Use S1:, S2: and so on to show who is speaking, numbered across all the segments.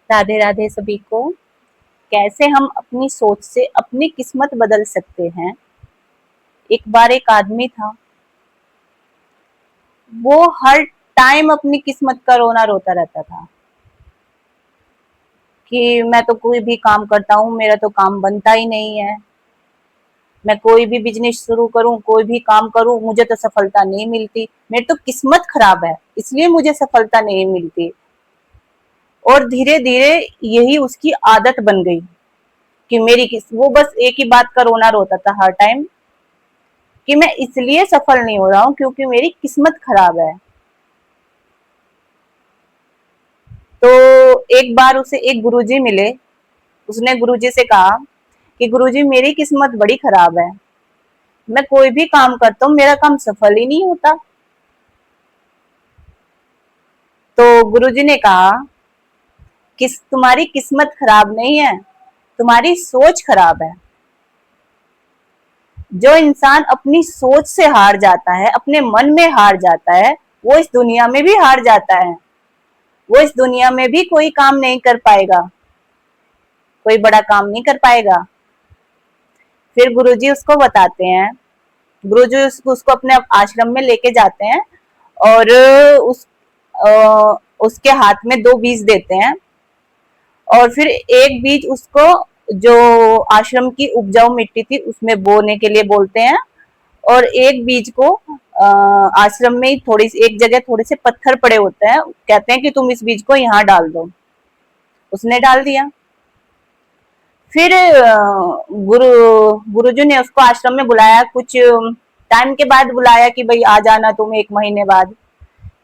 S1: राधे राधे सभी को। कैसे हम अपनी सोच से अपनी किस्मत बदल सकते हैं। एक बार एक आदमी था, वो हर टाइम अपनी किस्मत का रोना रोता रहता था कि मैं तो कोई भी काम करता हूँ, मेरा तो काम बनता ही नहीं है। मैं कोई भी बिजनेस शुरू करूँ, कोई भी काम करूँ, मुझे तो सफलता नहीं मिलती। मेरी तो किस्मत खराब है, इसलिए मुझे सफलता नहीं मिलती। और धीरे धीरे यही उसकी आदत बन गई कि वो बस एक ही बात का रोना रोता था हर टाइम कि मैं इसलिए सफल नहीं हो रहा हूँ क्योंकि मेरी किस्मत खराब है। तो एक बार उसे एक गुरुजी मिले। उसने गुरुजी से कहा कि गुरुजी, मेरी किस्मत बड़ी खराब है, मैं कोई भी काम करता हूँ, मेरा काम सफल ही नहीं होता। तो गुरुजी ने कहा कि तुम्हारी किस्मत खराब नहीं है, तुम्हारी सोच खराब है। जो इंसान अपनी सोच से हार जाता है, अपने मन में हार जाता है, वो इस दुनिया में भी हार जाता है। वो इस दुनिया में भी कोई काम नहीं कर पाएगा, कोई बड़ा काम नहीं कर पाएगा। फिर गुरुजी उसको बताते हैं, गुरुजी उसको अपने आश्रम में लेके जाते हैं और उस उसके हाथ में दो बीज देते हैं। और फिर एक बीज उसको जो आश्रम की उपजाऊ मिट्टी थी उसमें बोने के लिए बोलते हैं, और एक बीज को आश्रम में ही थोड़ी सी एक जगह थोड़े से पत्थर पड़े होते हैं, कहते हैं कि तुम इस बीज को यहाँ डाल दो। उसने डाल दिया। फिर गुरुजी ने उसको आश्रम में बुलाया, कुछ टाइम के बाद बुलाया कि भाई आ जाना तुम 1 महीने बाद।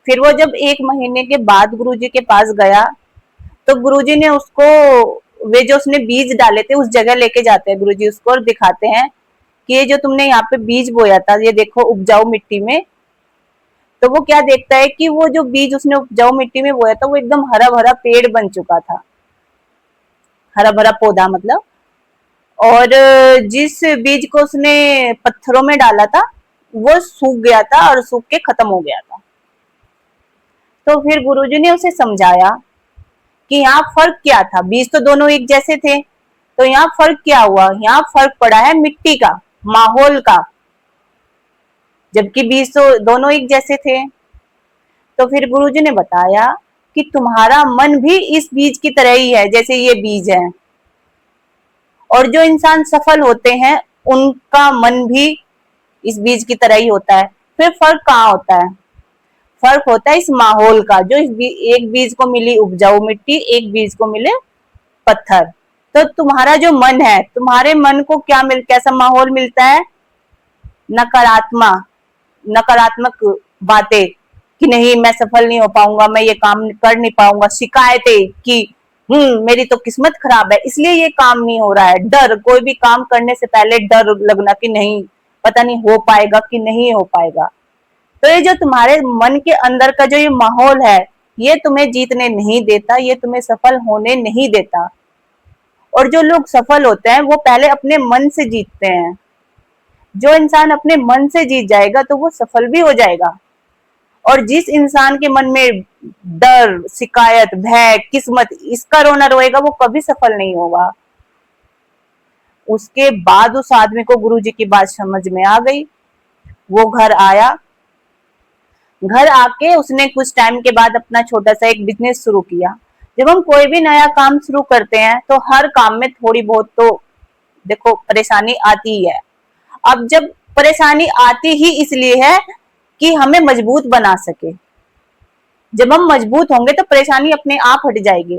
S1: फिर वो जब 1 महीने के बाद गुरुजी के पास गया तो गुरुजी ने उसको वे जो उसने बीज डाले थे उस जगह लेके जाते हैं गुरुजी उसको और दिखाते हैं कि ये जो तुमने यहाँ पे बीज बोया था, ये देखो उपजाऊ मिट्टी में। तो वो क्या देखता है कि वो जो बीज उसने उपजाऊ मिट्टी में बोया था वो एकदम हरा भरा पेड़ बन चुका था, हरा भरा पौधा मतलब। और जिस बीज को उसने पत्थरों में डाला था वो सूख गया था और सूख के खत्म हो गया था। तो फिर गुरुजी ने उसे समझाया कि यहाँ फर्क क्या था, बीज तो दोनों एक जैसे थे, तो यहाँ फर्क क्या हुआ, यहाँ फर्क पड़ा है मिट्टी का, माहौल का, जबकि बीज तो दोनों एक जैसे थे। तो फिर गुरुजी ने बताया कि तुम्हारा मन भी इस बीज की तरह ही है जैसे ये बीज है, और जो इंसान सफल होते हैं उनका मन भी इस बीज की तरह ही होता है। फिर फर्क कहाँ होता है, फर्क होता है इस माहौल का, जो एक बीज को मिली उपजाऊ मिट्टी, एक बीज को मिले पत्थर। तो तुम्हारा जो मन है, तुम्हारे मन को कैसा माहौल मिलता है, नकारात्मक नकारात्मक बातें कि नहीं मैं सफल नहीं हो पाऊंगा, मैं ये काम कर नहीं पाऊंगा, शिकायतें कि मेरी तो किस्मत खराब है इसलिए ये काम नहीं हो रहा है, डर, कोई भी काम करने से पहले डर लगना कि नहीं पता नहीं हो पाएगा कि नहीं हो पाएगा। तो ये जो तुम्हारे मन के अंदर का जो ये माहौल है, ये तुम्हें जीतने नहीं देता, ये तुम्हें सफल होने नहीं देता। और जो लोग सफल होते हैं वो पहले अपने मन से जीतते हैं। जो इंसान अपने मन से जीत जाएगा तो वो सफल भी हो जाएगा। और जिस इंसान के मन में डर, शिकायत, भय, किस्मत इसका रोना रोएगा वो कभी सफल नहीं होगा। उसके बाद उस आदमी को गुरुजी की बात समझ में आ गई। वो घर आया, घर आके उसने कुछ टाइम के बाद अपना छोटा सा एक बिजनेस शुरू किया। जब हम कोई भी नया काम शुरू करते हैं तो हर काम में थोड़ी बहुत तो देखो परेशानी आती ही है। अब जब परेशानी आती ही इसलिए है कि हमें मजबूत बना सके। जब हम मजबूत होंगे तो परेशानी अपने आप हट जाएगी।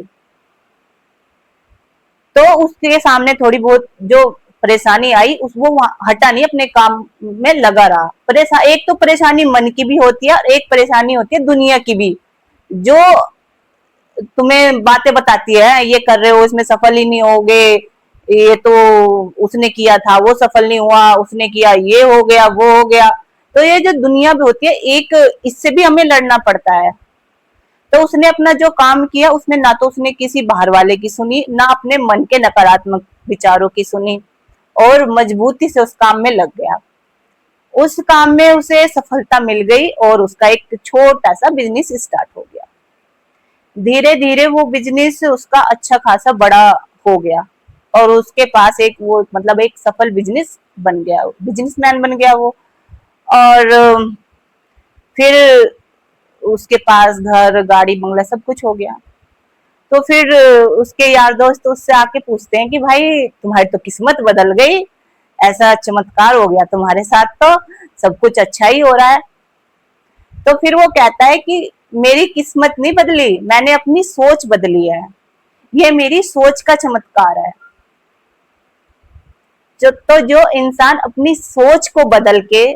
S1: तो उसके सामने थोड़ी बहुत जो परेशानी आई उस वो हटा नहीं, अपने काम में लगा रहा। एक तो परेशानी मन की भी होती है और एक परेशानी होती है दुनिया की भी, जो तुम्हें बातें बताती है ये कर रहे हो इसमें सफल ही नहीं होगे, ये तो उसने किया था वो सफल नहीं हुआ, उसने किया ये हो गया वो हो गया। तो ये जो दुनिया भी होती है एक, इससे भी हमें लड़ना पड़ता है। तो उसने अपना जो काम किया उसमें ना तो उसने किसी बाहर वाले की सुनी, ना अपने मन के नकारात्मक विचारों की सुनी, और मजबूती से उस काम में लग गया। उस काम में उसे सफलता मिल गई और उसका एक छोटा सा बिजनेस स्टार्ट हो गया। धीरे धीरे वो बिजनेस उसका अच्छा खासा बड़ा हो गया और उसके पास एक वो मतलब एक सफल बिजनेस बन गया, बिजनेसमैन बन गया वो। और फिर उसके पास घर गाड़ी बंगला सब कुछ हो गया। तो फिर उसके यार दोस्त उससे आके पूछते हैं कि भाई तुम्हारी तो किस्मत बदल गई, ऐसा चमत्कार हो गया तुम्हारे साथ, तो सब कुछ अच्छा ही हो रहा है। तो फिर वो कहता है कि मेरी किस्मत नहीं बदली, मैंने अपनी सोच बदली है, ये मेरी सोच का चमत्कार है। जो इंसान अपनी सोच को बदल के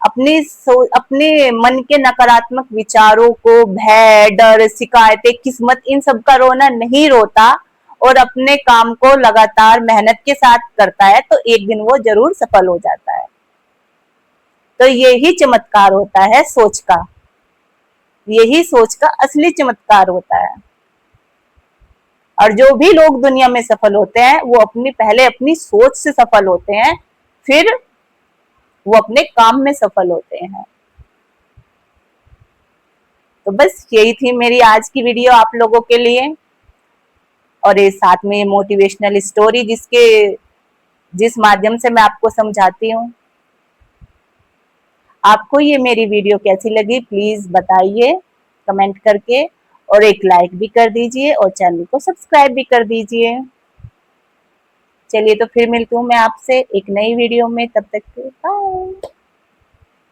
S1: अपने मन के नकारात्मक विचारों को, भय, डर, शिकायतें, किस्मत, इन सब का रोना नहीं रोता और अपने काम को लगातार मेहनत के साथ करता है, तो एक दिन वो जरूर सफल हो जाता है। तो यही चमत्कार होता है सोच का, यही सोच का असली चमत्कार होता है। और जो भी लोग दुनिया में सफल होते हैं वो पहले अपनी सोच से सफल होते हैं, फिर वो अपने काम में सफल होते हैं। तो बस यही थी मेरी आज की वीडियो आप लोगों के लिए, और ये साथ में मोटिवेशनल स्टोरी जिस माध्यम से मैं आपको समझाती हूँ। आपको ये मेरी वीडियो कैसी लगी प्लीज बताइए कमेंट करके, और एक लाइक भी कर दीजिए और चैनल को सब्सक्राइब भी कर दीजिए। चलिए तो फिर मिलती हूँ मैं आपसे एक नई वीडियो में, तब तक बाय।